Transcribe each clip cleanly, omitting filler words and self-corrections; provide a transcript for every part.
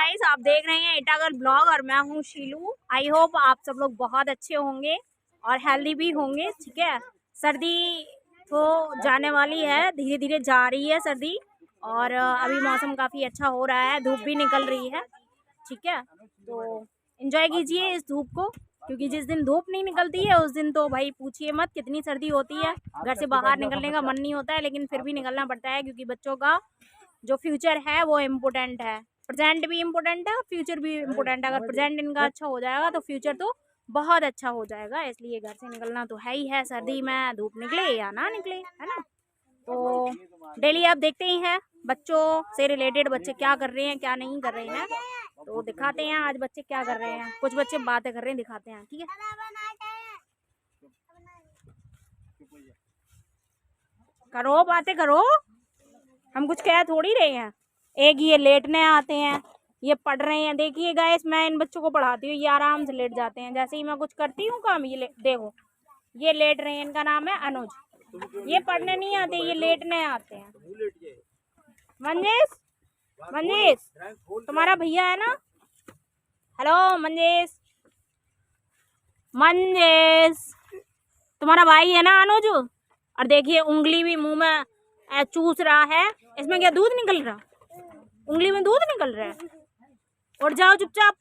Guys, आप देख रहे हैं इटागढ़ ब्लॉग और मैं हूं शीलू। आई होप आप सब लोग बहुत अच्छे होंगे और हेल्दी भी होंगे। ठीक है, सर्दी तो जाने वाली है, धीरे धीरे जा रही है सर्दी। और अभी मौसम काफ़ी अच्छा हो रहा है, धूप भी निकल रही है। ठीक है, तो एंजॉय कीजिए इस धूप को, क्योंकि जिस दिन धूप नहीं निकलती है उस दिन तो भाई पूछिए मत कितनी सर्दी होती है। घर से बाहर निकलने का मन नहीं होता है, लेकिन फिर भी निकलना पड़ता है, क्योंकि बच्चों का जो फ्यूचर है वो इम्पोर्टेंट है। प्रेजेंट भी इम्पोर्टेंट है और फ्यूचर भी इम्पोर्टेंट है। अगर प्रेजेंट इनका अच्छा हो जाएगा तो फ्यूचर तो बहुत अच्छा हो जाएगा। इसलिए घर से निकलना तो है ही है, सर्दी में धूप निकले या ना निकले, है ना। तो डेली आप देखते ही हैं बच्चों से रिलेटेड बच्चे क्या कर रहे हैं क्या नहीं कर रहे हैं, तो दिखाते हैं आज बच्चे क्या कर रहे हैं। कुछ बच्चे बातें कर रहे हैं, दिखाते हैं। ठीक है, करो बातें करो, हम कुछ कह थोड़ी रहे हैं। एक ये लेटने आते हैं, ये पढ़ रहे हैं। देखिए गाइस, मैं इन बच्चों को पढ़ाती हूँ, ये आराम से लेट जाते हैं। जैसे ही मैं कुछ करती हूँ काम, ये देखो ये लेट रहे हैं। इनका नाम है अनुज। ये पढ़ने नहीं आते, ये लेटने आते हैं। मंजेश, मंजेश तुम्हारा भैया है ना। हेलो मंजेश, मंजेश तुम्हारा भाई है ना अनुज। और देखिए उंगली भी मुंह में चूस रहा है। इसमें क्या दूध निकल रहा, उंगली में दूध निकल रहा है। उठ जाओ चुपचाप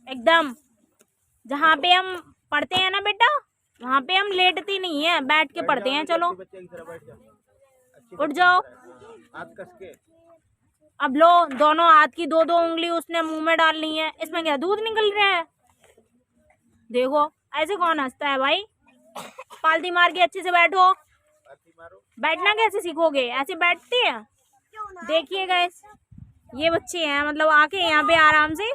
एकदम। जहाँ पे हम पढ़ते हैं ना बेटा, वहाँ पे हम लेटती नहीं है, बैठ के पढ़ते हैं। चलो उठ जाओ। अब लो, दोनों हाथ की दो दो उंगली उसने मुंह में डालनी है। इसमें क्या दूध निकल रहा है। देखो ऐसे कौन हंसता है भाई। पालती मार के अच्छे से बैठो। बैठना कैसे सीखोगे, ऐसे बैठते हैं। देखिए गाइस, ये बच्चे हैं, मतलब आके यहाँ पे आराम से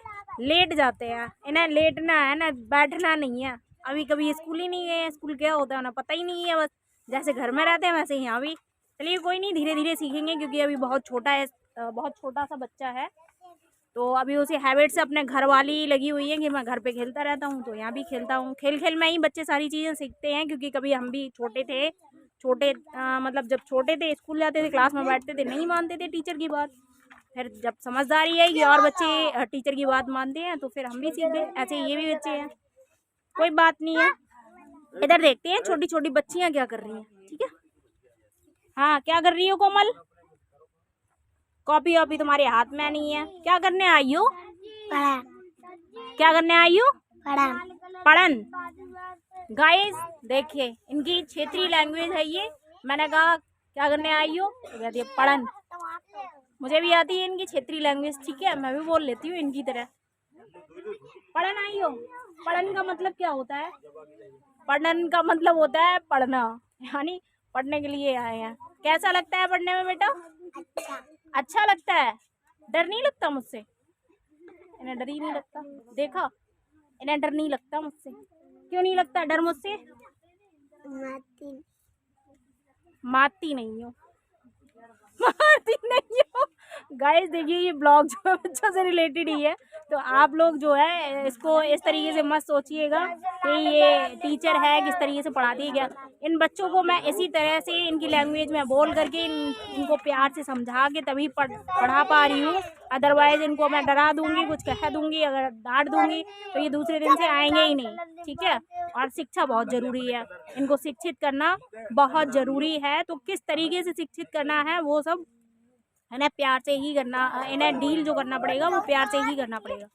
लेट जाते हैं। इन्हें लेटना है ना, बैठना नहीं है। अभी कभी स्कूल ही नहीं गए, स्कूल क्या होता है ना पता ही नहीं है। बस जैसे घर में रहते हैं वैसे यहाँ भी। चलिए कोई नहीं, धीरे धीरे सीखेंगे, क्योंकि अभी बहुत छोटा है, बहुत छोटा सा बच्चा है। तो अभी उसी हैबिट से अपने घर वाली लगी हुई है कि मैं घर पे खेलता रहता हूँ, तो यहाँ भी खेलता हूँ। खेल खेल में ही बच्चे सारी चीज़ें सीखते हैं, क्योंकि कभी हम भी छोटे थे, मतलब जब छोटे थे स्कूल जाते थे, क्लास में बैठते थे, नहीं मानते थे टीचर की बात। फिर जब समझदारी आएगी और बच्चे टीचर की बात मानते हैं, तो फिर हम भी सीख गए। ऐसे ये भी बच्चे हैं, कोई बात नहीं है। इधर देखते हैं छोटी छोटी बच्चियां क्या कर रही हैं। ठीक है, हाँ क्या कर रही हो कोमल। कॉपी वॉपी तुम्हारे हाथ में नहीं है, क्या करने आई हो। क्या करने आई हो, पढ़न। गाइस देखिए, इनकी क्षेत्रीय लैंग्वेज है ये। मैंने कहा क्या करने आई हो, तो कहती है पढ़न। मुझे भी आती है इनकी क्षेत्रीय लैंग्वेज। ठीक है, मैं भी बोल लेती हूँ इनकी तरह। पढ़न आई हो, पढ़न का मतलब क्या होता है। पढ़न का मतलब होता है पढ़ना, यानी पढ़ने के लिए आए हैं। कैसा लगता है पढ़ने में बेटा। अच्छा लगता है। डर नहीं लगता मुझसे, इन्हें डर ही नहीं लगता। देखा, इन्हें डर नहीं लगता मुझसे। क्यों नहीं लगता डर मुझसे। मारती नहीं हो, मारती नहीं हो। गाइस देखिए, ये ब्लॉग जो है बच्चों से रिलेटेड ही है, तो आप लोग जो है इसको इस तरीके से मत सोचिएगा कि ये टीचर है किस तरीके से पढ़ाती है क्या। इन बच्चों को मैं इसी तरह से इनकी लैंग्वेज में बोल करके इनको प्यार से समझा के तभी पढ़ा पा रही हूँ। अदरवाइज इनको मैं डरा दूंगी, कुछ कह दूंगी, अगर डांट दूंगी तो ये दूसरे दिन से आएंगे ही नहीं। ठीक है, और शिक्षा बहुत ज़रूरी है, इनको शिक्षित करना बहुत ज़रूरी है। तो किस तरीके से शिक्षित करना है वो सब इन्हें प्यार से ही करना, इन्हें डील जो करना पड़ेगा वो प्यार से ही करना पड़ेगा।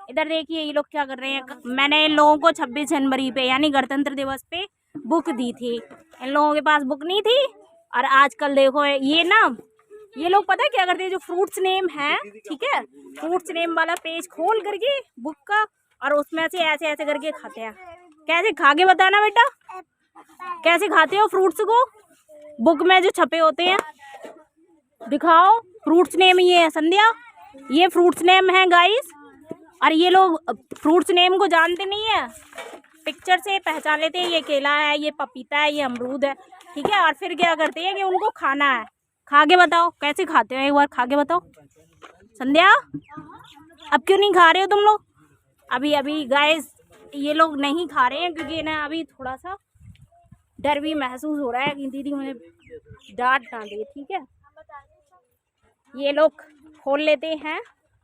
इधर देखिए ये लोग क्या कर रहे हैं। मैंने इन लोगों को 26 जनवरी पे यानी गणतंत्र दिवस पे बुक दी थी। इन लोगों के पास बुक नहीं थी, और आजकल देखो ये ना, ये लोग पता है क्या करते हैं, जो फ्रूट्स नेम है, ठीक है, फ्रूट्स नेम वाला पेज खोल करके बुक का, और उसमें से ऐसे ऐसे करके खाते हैं। कैसे खा के बताना बेटा, कैसे खाते हो फ्रूट्स को, बुक में जो छपे होते हैं दिखाओ। फ्रूट्स नेम ये है संध्या, ये फ्रूट्स नेम है गाइस। और ये लोग फ्रूट्स नेम को जानते नहीं है, पिक्चर से पहचान लेते हैं ये केला है, ये पपीता है, ये अमरूद है। ठीक है, और फिर क्या करते हैं कि उनको खाना है। खा के बताओ कैसे खाते हो, एक बार खा के बताओ संध्या। अब क्यों नहीं खा रहे हो तुम लोग। अभी अभी गाइस ये लोग नहीं खा रहे हैं, क्योंकि इन्हें अभी थोड़ा सा डर भी महसूस हो रहा है कि दीदी मुझे डांट ना दे। ठीक है, ये लोग खोल लेते हैं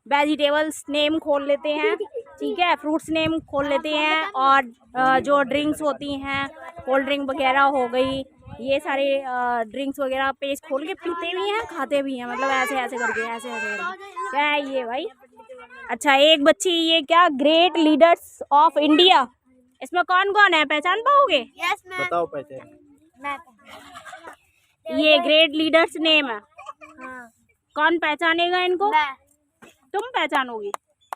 वेजिटेबल्स नेम खोल लेते हैं, ठीक है, फ्रूट्स नेम खोल लेते हैं, और जो ड्रिंक्स होती हैं, कोल्ड ड्रिंक वगैरह हो गई, ये सारे ड्रिंक्स वगैरह पेज खोल के पीते भी हैं, खाते भी हैं, मतलब ऐसे ऐसे करके, ऐसे ऐसे करके। क्या है ये भाई? अच्छा, एक बच्ची, ये क्या, ग्रेट लीडर्स ऑफ इंडिया, इसमें कौन कौन है, पहचान पाओगे? बताओ पहचान। ये ग्रेट लीडर्स नेम है। कौन पहचानेगा इनको? तुम पहचानोगी?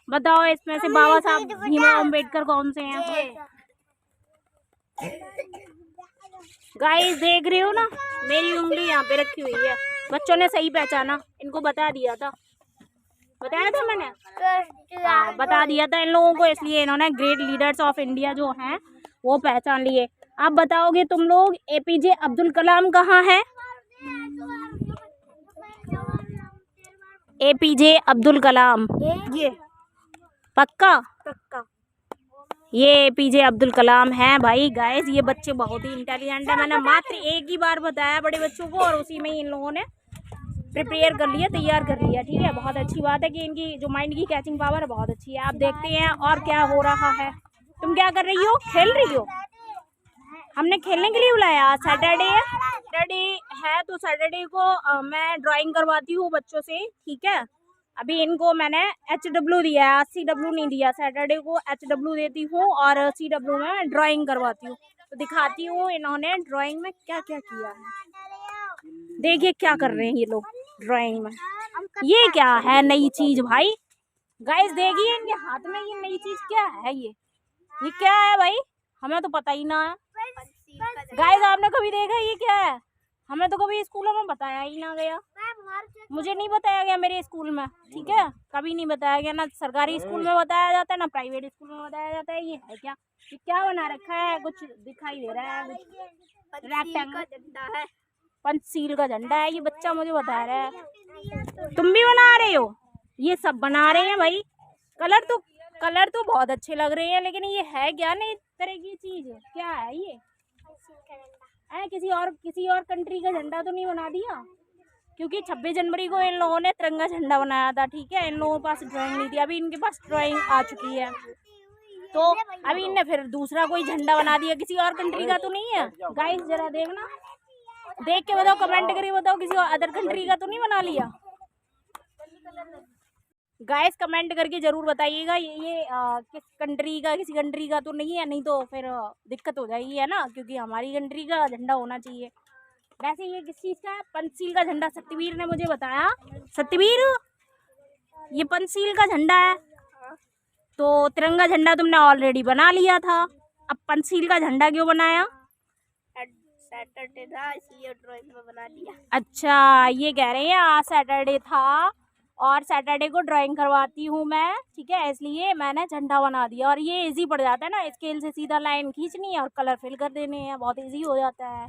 बताओ इसमें से बाबा साहब भीमराव अम्बेडकर कौन से हैं? गाइस देख रहे हो ना, मेरी उंगली यहाँ पे रखी हुई है। बच्चों ने सही पहचाना, इनको बता दिया था, बताया था मैंने, बता दिया था इन लोगों को, इसलिए इन्होंने ग्रेट लीडर्स ऑफ इंडिया जो हैं वो पहचान लिए। आप बताओगे तुम लोग, एपीजे अब्दुल कलाम कहाँ है? एपीजे अब्दुल कलाम, ये पक्का पक्का, ये एपीजे अब्दुल कलाम है भाई। गाइस ये बच्चे बहुत ही इंटेलिजेंट है, मैंने मात्र एक ही बार बताया बड़े बच्चों को, और उसी में इन लोगों ने प्रिपेयर कर लिया, तैयार कर लिया, ठीक है। बहुत अच्छी बात है कि इनकी जो माइंड की कैचिंग पावर है बहुत अच्छी है। आप देखते हैं और क्या हो रहा है। तुम क्या कर रही हो? खेल रही हो? हमने खेलने के लिए बुलाया, आज सैटरडे है, सैटरडे है तो सैटरडे को मैं ड्राइंग करवाती हूँ बच्चों से, ठीक है। अभी इनको मैंने HW दिया है, आज CW नहीं दिया। सैटरडे को HW देती हूँ और CW में ड्राइंग करवाती हूँ, तो दिखाती हूँ इन्होंने ड्राइंग में क्या क्या किया है। देखिए क्या कर रहे हैं ये लोग ड्राइंग में। ये क्या है नई चीज भाई? गाइस देखिए इनके हाथ में ये नई चीज क्या है, ये क्या है भाई? हमें तो पता ही ना है। गाइस आपने कभी देखा ये क्या है? हमें तो कभी स्कूलों में बताया ही ना गया, मुझे नहीं बताया गया मेरे स्कूल में, ठीक है, कभी नहीं बताया गया, ना सरकारी स्कूल में बताया जाता है ना प्राइवेट स्कूल में बताया जाता है। ये है क्या? ये क्या बना रखा है? कुछ दिखाई दे रहा है, रेक्टेंगल, पंचशील का झंडा है, ये बच्चा मुझे बता रहा है। तुम भी बना रहे हो? ये सब बना रहे हैं भाई। कलर तो बहुत अच्छे लग रहे हैं, लेकिन ये है क्या नई तरह की चीज? क्या है ये? किसी और कंट्री का झंडा तो नहीं बना दिया? क्योंकि 26 जनवरी को इन लोगों ने तिरंगा झंडा बनाया था, ठीक है। इन लोगों के पास ड्राइंग नहीं थी, अभी इनके पास ड्राइंग आ चुकी है, तो अभी इनने फिर दूसरा कोई झंडा बना दिया। किसी और कंट्री का तो नहीं है? गाइस जरा देखना, देख के बताओ, कमेंट करके बताओ, किसी अदर कंट्री का तो नहीं बना लिया? गाइस कमेंट करके जरूर बताइएगा ये किस कंट्री का, किसी कंट्री का तो नहीं है, नहीं तो फिर दिक्कत हो जाएगी, है ना, क्योंकि हमारी कंट्री का झंडा होना चाहिए। वैसे ये किस चीज़ का है? पंचशील का झंडा, सत्यवीर ने मुझे बताया। सत्यवीर ये पंचशील का झंडा है, तो तिरंगा झंडा तुमने ऑलरेडी बना लिया था, अब पंचशील का झंडा क्यों बनाया? सैटरडे था इसलिए ड्राइंग में बना लिया। अच्छा ये कह रहे हैं आज सैटरडे था और सैटरडे को ड्राइंग करवाती हूँ मैं, ठीक है, इसलिए मैंने झंडा बना दिया। और ये इजी पड़ जाता है ना, स्केल से सीधा लाइन खींचनी है और कलर फिल कर देने हैं, बहुत इजी हो जाता है।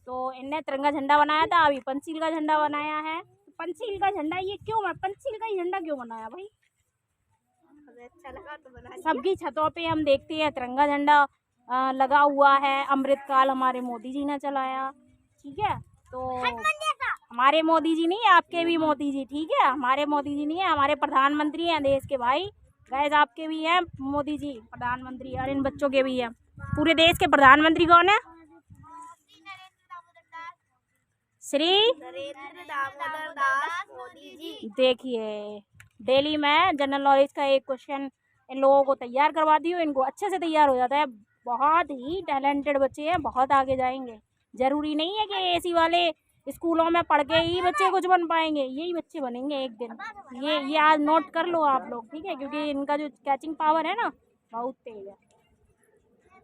तो इनने तिरंगा झंडा बनाया था, अभी पंचशील का झंडा बनाया है। पंचशील का झंडा ये क्यों, पंचशील का ही झंडा क्यों बनाया भाई? अच्छा लगा तो बना। सबकी छतों पे हम देखते हैं तिरंगा झंडा लगा हुआ है, अमृतकाल हमारे मोदी जी ने चलाया, ठीक है। तो हमारे मोदी जी नहीं, आपके भी मोदी जी, ठीक है, हमारे मोदी जी नहीं है, हमारे प्रधानमंत्री हैं देश के भाई। गैस आपके भी हैं मोदी जी प्रधानमंत्री, और इन बच्चों के भी हैं। पूरे देश के प्रधानमंत्री कौन है? श्री नरेंद्र दामोदर दास मोदी जी। देखिए डेली मैं जनरल नॉलेज का एक क्वेश्चन इन लोगों को तैयार करवाती हूँ, इनको अच्छे से तैयार हो जाता है। बहुत ही टैलेंटेड बच्चे हैं, बहुत आगे जाएंगे। जरूरी नहीं है कि एसी वाले स्कूलों में पढ़ के ही बच्चे कुछ बन पाएंगे, यही बच्चे बनेंगे एक दिन। ये आज नोट कर लो आप लोग, ठीक है, क्योंकि इनका जो कैचिंग पावर है ना बहुत तेज है।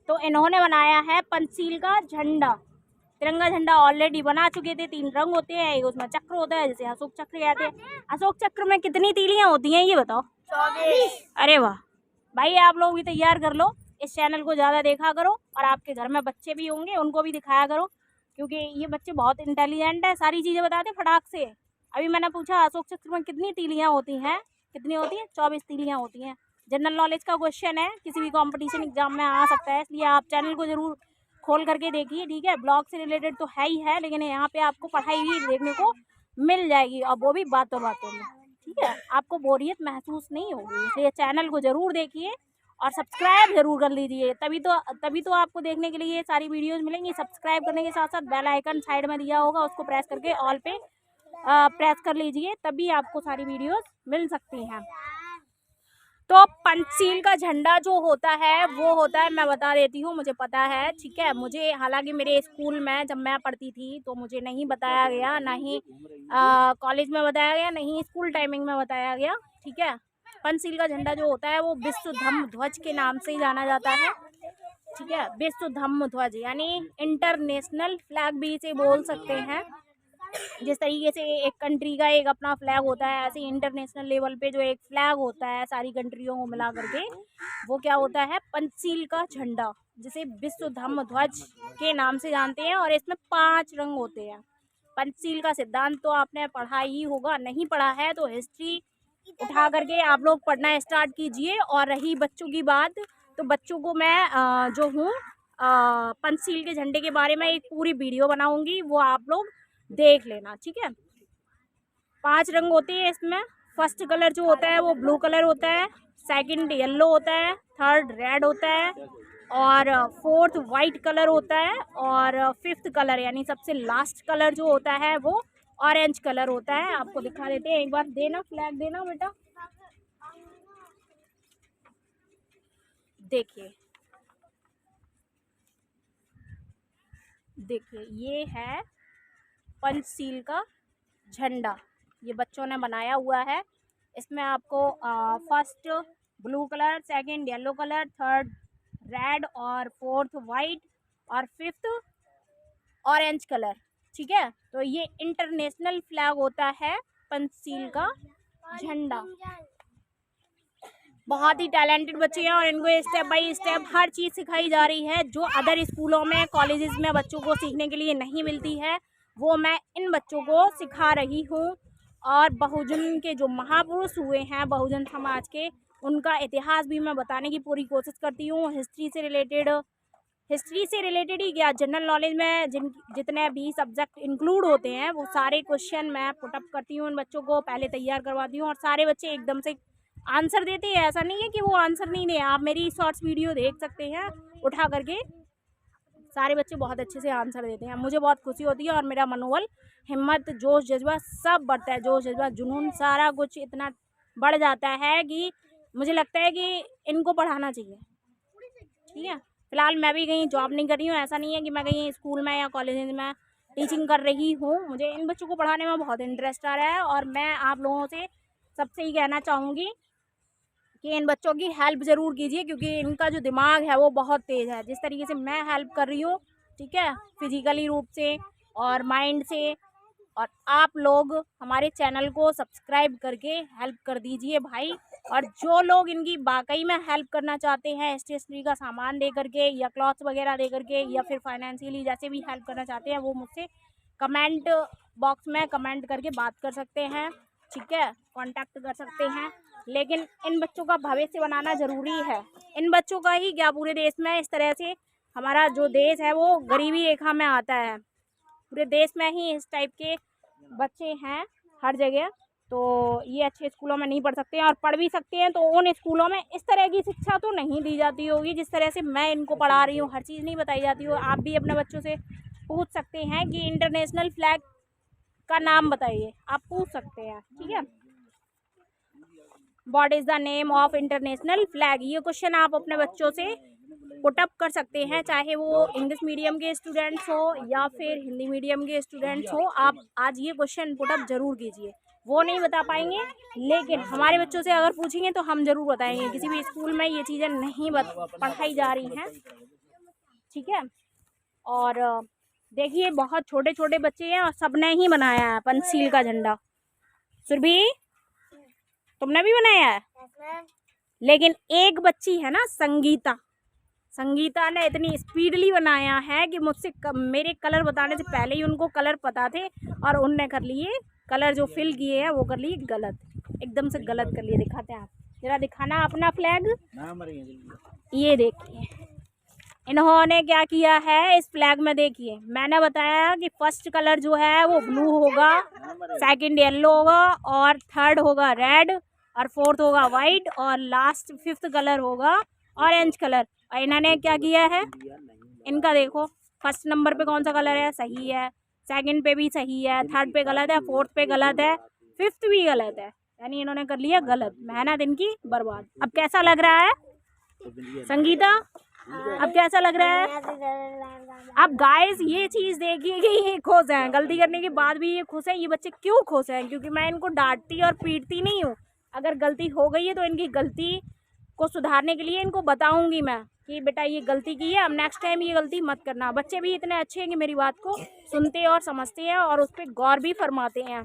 तो इन्होंने बनाया है पंचशील का झंडा। तिरंगा झंडा ऑलरेडी बना चुके थे, 3 रंग होते हैं, एक उसमें चक्र होता है जिसे अशोक चक्र कहते हैं। अशोक चक्र में कितनी तीलियां होती हैं ये बताओ? 24। अरे वाह भाई, आप लोग भी तैयार कर लो, इस चैनल को ज़्यादा देखा करो, और आपके घर में बच्चे भी होंगे उनको भी दिखाया करो, क्योंकि ये बच्चे बहुत इंटेलिजेंट है, सारी चीज़ें बताते फटाक से। अभी मैंने पूछा अशोक चक्र में कितनी तीलियां होती हैं? कितनी होती हैं? 24 तीलियां होती हैं। जनरल नॉलेज का क्वेश्चन है, किसी भी कंपटीशन एग्जाम में आ सकता है, इसलिए आप चैनल को ज़रूर खोल करके देखिए, ठीक है। ब्लॉग से रिलेटेड तो है ही है, लेकिन यहाँ पे आपको पढ़ाई भी देखने को मिल जाएगी, और वो भी बातों बातों में, ठीक है, आपको बोरियत महसूस नहीं होगी। इसलिए चैनल को ज़रूर देखिए और सब्सक्राइब ज़रूर कर लीजिए, तभी तो आपको देखने के लिए ये सारी वीडियोस मिलेंगी। सब्सक्राइब करने के साथ साथ बेल आइकन साइड में दिया होगा, उसको प्रेस करके ऑल पे प्रेस कर लीजिए, तभी आपको सारी वीडियोस मिल सकती हैं। तो पंचशील का झंडा जो होता है वो होता है, मैं बता देती हूँ, मुझे पता है, ठीक है। मुझे हालांकि मेरे स्कूल में जब मैं पढ़ती थी तो मुझे नहीं बताया गया, ना ही कॉलेज में बताया गया, नहीं स्कूल टाइमिंग में बताया गया, ठीक है। पंचशील का झंडा जो होता है वो विश्व धम्म ध्वज के नाम से ही जाना जाता है, ठीक है। विश्व धम्म ध्वज यानी इंटरनेशनल फ्लैग भी इसे बोल सकते हैं। जिस तरीके से एक कंट्री का एक अपना फ्लैग होता है, ऐसे इंटरनेशनल लेवल पे जो एक फ्लैग होता है सारी कंट्रियों को मिला करके, वो क्या होता है, पंचशील का झंडा, जिसे विश्व धम्म ध्वज के नाम से जानते हैं। और इसमें 5 रंग होते हैं। पंचशील का सिद्धांत तो आपने पढ़ा ही होगा, नहीं पढ़ा है तो हिस्ट्री उठा करके आप लोग पढ़ना स्टार्ट कीजिए। और रही बच्चों की बात, तो बच्चों को मैं जो हूँ पंचशील के झंडे के बारे में एक पूरी वीडियो बनाऊंगी, वो आप लोग देख लेना, ठीक है। 5 रंग होते हैं इसमें। फर्स्ट कलर जो होता है वो ब्लू कलर होता है, सेकंड येलो होता है, थर्ड रेड होता है, और फोर्थ वाइट कलर होता है, और फिफ्थ कलर यानी सबसे लास्ट कलर जो होता है वो ऑरेंज कलर होता है। आपको दिखा देते हैं, एक बार देना, फ्लैग देना बेटा। देखिए देखिए, ये है पंचशील का झंडा, ये बच्चों ने बनाया हुआ है। इसमें आपको first blue colour, second yellow colour, third red, और फोर्थ वाइट, और फिफ्थ ऑरेंज कलर, ठीक है। तो ये इंटरनेशनल फ्लैग होता है पंचशील का झंडा। बहुत ही टैलेंटेड बच्चे हैं और इनको स्टेप बाय स्टेप हर चीज़ सिखाई जा रही है, जो अदर स्कूलों में, कॉलेजेस में बच्चों को सीखने के लिए नहीं मिलती है, वो मैं इन बच्चों को सिखा रही हूँ। और बहुजन के जो महापुरुष हुए हैं बहुजन समाज के, उनका इतिहास भी मैं बताने की पूरी कोशिश करती हूँ। हिस्ट्री से रिलेटेड ही क्या, जनरल नॉलेज में जितने भी सब्जेक्ट इंक्लूड होते हैं वो सारे क्वेश्चन मैं पुटअप करती हूँ, उन बच्चों को पहले तैयार करवाती हूँ। और सारे बच्चे एकदम से आंसर देते हैं, ऐसा नहीं है कि वो आंसर नहीं दें। आप मेरी शॉर्ट्स वीडियो देख सकते हैं उठा करके, सारे बच्चे बहुत अच्छे से आंसर देते हैं। मुझे बहुत खुशी होती है और मेरा मनोबल, हिम्मत, जोश जज्बा सब बढ़ता है। जोश जज्बा, जुनून, सारा कुछ इतना बढ़ जाता है कि मुझे लगता है कि इनको पढ़ाना चाहिए, ठीक है। फिलहाल मैं भी कहीं जॉब नहीं कर रही हूँ, ऐसा नहीं है कि मैं कहीं स्कूल में या कॉलेज में टीचिंग कर रही हूँ। मुझे इन बच्चों को पढ़ाने में बहुत इंटरेस्ट आ रहा है और मैं आप लोगों से सबसे ही कहना चाहूँगी कि इन बच्चों की हेल्प ज़रूर कीजिए, क्योंकि इनका जो दिमाग है वो बहुत तेज़ है। जिस तरीके से मैं हेल्प कर रही हूँ, ठीक है, फिजिकली रूप से और माइंड से। और आप लोग हमारे चैनल को सब्सक्राइब करके हेल्प कर दीजिए भाई। और जो लोग इनकी वाकई में हेल्प करना चाहते हैं, स्टेशनरी का सामान दे करके या क्लॉथ्स वगैरह दे करके या फिर फाइनेंशियली जैसे भी हेल्प करना चाहते हैं, वो मुझसे कमेंट बॉक्स में कमेंट करके बात कर सकते हैं, ठीक है, कांटेक्ट कर सकते हैं। लेकिन इन बच्चों का भविष्य बनाना ज़रूरी है। इन बच्चों का ही क्या, पूरे देश में इस तरह से हमारा जो देश है वो गरीबी रेखा में आता है। पूरे देश में ही इस टाइप के बच्चे हैं हर जगह। तो ये अच्छे स्कूलों में नहीं पढ़ सकते हैं, और पढ़ भी सकते हैं तो उन स्कूलों में इस तरह की शिक्षा तो नहीं दी जाती होगी जिस तरह से मैं इनको पढ़ा रही हूँ। हर चीज़ नहीं बताई जाती हो। आप भी अपने बच्चों से पूछ सकते हैं कि इंटरनेशनल फ्लैग का नाम बताइए, आप पूछ सकते हैं, ठीक है। What is the name of international flag, ये क्वेश्चन आप अपने बच्चों से पुटअप कर सकते हैं, चाहे वो इंग्लिश मीडियम के स्टूडेंट्स हो या फिर हिंदी मीडियम के स्टूडेंट्स हो। आप आज ये क्वेश्चन पुटअप ज़रूर कीजिए। वो नहीं बता पाएंगे, लेकिन हमारे बच्चों से अगर पूछेंगे तो हम ज़रूर बताएंगे। किसी भी स्कूल में ये चीज़ें नहीं पढ़ाई जा रही हैं, ठीक है। और देखिए, बहुत छोटे छोटे बच्चे हैं और सबने ही बनाया है पंचशील का झंडा। सुरभि, तुमने भी बनाया है? लेकिन एक बच्ची है ना, संगीता ने इतनी स्पीडली बनाया है कि मुझसे मेरे कलर बताने से पहले ही उनको कलर पता थे, और उनने कर लिए कलर जो फिल किए हैं वो कर लिए गलत, एकदम से गलत कर लिए। दिखाते हैं, आप जरा दिखाना अपना फ्लैग। ये देखिए, इन्होंने क्या किया है इस फ्लैग में, देखिए मैंने बताया कि फर्स्ट कलर जो है वो ब्लू होगा, सेकंड येलो होगा, और थर्ड होगा रेड, और फोर्थ होगा वाइट, और लास्ट फिफ्थ कलर होगा ऑरेंज कलर। और इन्होंने क्या किया है, इनका देखो फर्स्ट नंबर पे कौन सा कलर है, सही है, सेकंड पे भी सही है, थर्ड पे गलत है, फोर्थ पे गलत है, फिफ्थ भी गलत है, यानी इन्होंने कर लिया गलत, मेहनत इनकी बर्बाद। अब कैसा लग रहा है संगीता, अब कैसा लग रहा है? अब गाइस ये चीज़ देखिए कि ये खुश हैं, गलती करने के बाद भी ये खुश हैं। ये बच्चे क्यों खुश हैं? क्योंकि मैं इनको डांटती और पीटती नहीं हूँ। अगर गलती हो गई है तो इनकी गलती को सुधारने के लिए इनको बताऊंगी मैं कि बेटा ये गलती की है, अब नेक्स्ट टाइम ये गलती मत करना। बच्चे भी इतने अच्छे हैं कि मेरी बात को सुनते और समझते हैं और उस पर गौर भी फरमाते हैं,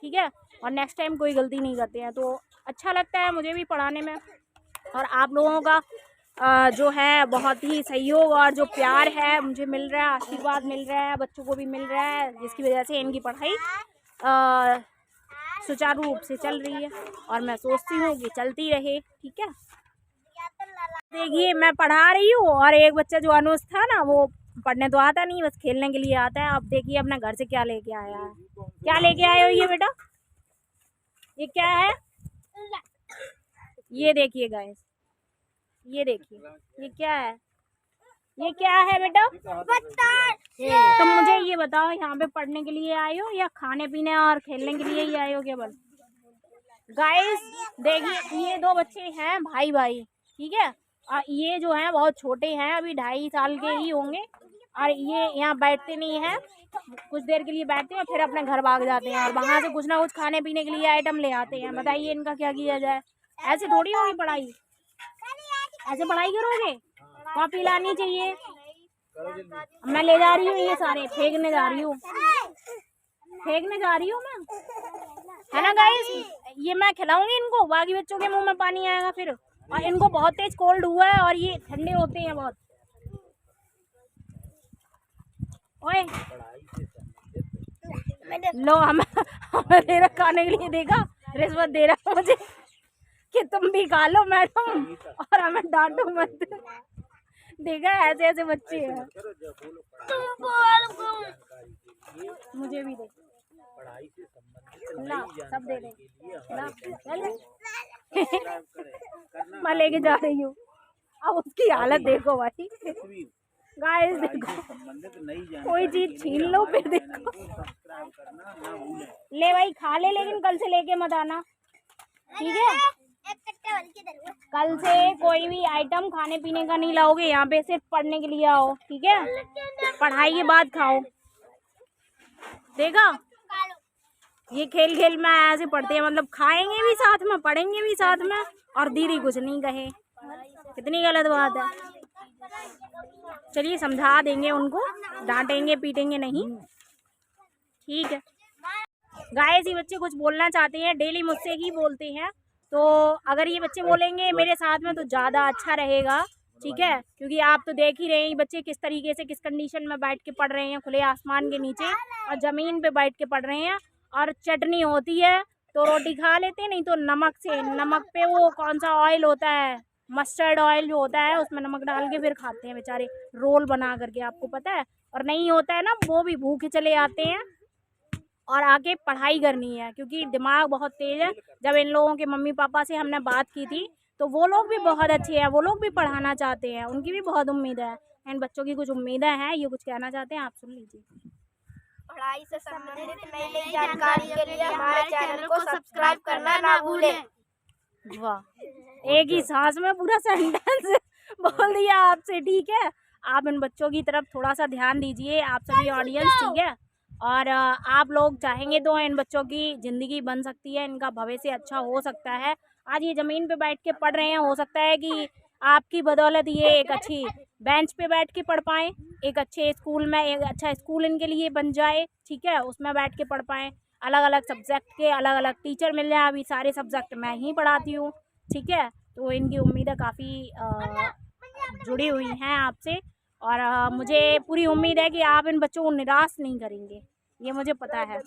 ठीक है, और नेक्स्ट टाइम कोई गलती नहीं करते हैं। तो अच्छा लगता है मुझे भी पढ़ाने में, और आप लोगों का जो है बहुत ही सहयोग और जो प्यार है मुझे मिल रहा है, आशीर्वाद मिल रहा है, बच्चों को भी मिल रहा है, जिसकी वजह से इनकी पढ़ाई सुचारू रूप से चल रही है, और मैं सोचती हूँ कि चलती रहे, ठीक है। देखिए मैं पढ़ा रही हूँ, और एक बच्चा जो अनुज था ना, वो पढ़ने तो आता नहीं, बस खेलने के लिए आता है। अब देखिए अपने घर से क्या लेके आया है। क्या लेके आए हो ये बेटा, ये क्या है? ये देखिए गाइस, ये देखिए ये क्या है, ये क्या है बेटा? तो मुझे ये बताओ, यहाँ पे पढ़ने के लिए आए हो या खाने पीने और खेलने के लिए ही आए हो केवल? गाइस देखिए ये दो बच्चे हैं भाई भाई, ठीक है, और ये जो हैं बहुत छोटे हैं, अभी 2.5 साल के ही होंगे, और ये यहाँ बैठते नहीं हैं, कुछ देर के लिए बैठते हैं फिर अपने घर भाग जाते हैं, और वहाँ से कुछ ना कुछ खाने पीने के लिए आइटम ले आते हैं। बताइए इनका क्या किया जाए? ऐसे थोड़ी होगी पढ़ाई, ऐसे पढ़ाई करोगे? कॉपी लानी चाहिए। मैं ले जा रही हूँ, ये सारे फेंकने जा रही हूँ, फेंकने जा रही हूँ मैं, है ना गाइस? ये मैं खिलाऊंगी इनको, बाकी बच्चों के मुंह में पानी आएगा फिर, और इनको बहुत तेज कोल्ड हुआ है और ये ठंडे होते हैं बहुत। ओए लो हमें दे रहा खाने के लिए, देखा रिश्वत दे रहा मुझे कि तुम भी खा लो मैडम और हमें डांटो मत। देखा ऐसे ऐसे बच्चे हैं। मुझे भी दे ना, सब दे दे ना, मैं लेके जा रही हूँ। अब उसकी हालत देखो भाई गाइस, देखो कोई चीज छीन लो फिर देखो। ले भाई खा ले, लेकिन कल से लेके मत आना, ठीक है? कल से कोई भी आइटम खाने पीने का नहीं लाओगे यहाँ पे, सिर्फ पढ़ने के लिए आओ, ठीक है? पढ़ाई के बाद खाओ। देखा ये खेल खेल में ऐसे पढ़ते हैं, मतलब खाएंगे भी साथ में, पढ़ेंगे भी साथ में, और दीदी कुछ नहीं कहे। कितनी गलत बात है। चलिए समझा देंगे उनको, डांटेंगे पीटेंगे नहीं, ठीक है? गाइस ये बच्चे कुछ बोलना चाहते हैं, डेली मुझसे ही बोलते हैं, तो अगर ये बच्चे बोलेंगे मेरे साथ में तो ज़्यादा अच्छा रहेगा, ठीक है? क्योंकि आप तो देख ही रहे हैं बच्चे किस तरीके से, किस कंडीशन में बैठ के पढ़ रहे हैं, खुले आसमान के नीचे और ज़मीन पे बैठ के पढ़ रहे हैं। और चटनी होती है तो रोटी खा लेते हैं, नहीं तो नमक से, नमक पे वो कौन सा ऑयल होता है, मस्टर्ड ऑयल जो होता है, उसमें नमक डाल के फिर खाते हैं बेचारे, रोल बना करके, आपको पता है? और नहीं होता है ना, वो भी भूखे चले आते हैं और आके पढ़ाई करनी है, क्योंकि दिमाग बहुत तेज़ है। जब इन लोगों के मम्मी पापा से हमने बात की थी तो वो लोग भी बहुत अच्छे हैं, वो लोग भी पढ़ाना चाहते हैं, उनकी भी बहुत उम्मीद है। इन बच्चों की कुछ उम्मीदें हैं, ये कुछ कहना चाहते हैं, आप सुन लीजिए। पढ़ाई से संबंधित नई नई जानकारी के लिए हमारे चैनल को सब्सक्राइब करना ना भूलें। वाह, एक ही सांस में पूरा सेंटेंस बोल दिया आपसे, ठीक है? आप इन बच्चों की तरफ थोड़ा सा ध्यान दीजिए, आप सभी ऑडियंस, ठीक है? और आप लोग चाहेंगे तो इन बच्चों की ज़िंदगी बन सकती है, इनका भविष्य अच्छा हो सकता है। आज ये ज़मीन पे बैठ के पढ़ रहे हैं, हो सकता है कि आपकी बदौलत ये एक अच्छी बेंच पे बैठ के पढ़ पाएँ, एक अच्छे स्कूल में, एक अच्छा स्कूल इनके लिए बन जाए, ठीक है? उसमें बैठ के पढ़ पाएँ, अलग अलग सब्जेक्ट के अलग अलग टीचर मिल जाए। अभी सारे सब्जेक्ट मैं ही पढ़ाती हूँ, ठीक है? तो इनकी उम्मीदें काफ़ी जुड़ी हुई हैं आपसे, और मुझे पूरी उम्मीद है कि आप इन बच्चों को निराश नहीं करेंगे, ये मुझे पता है।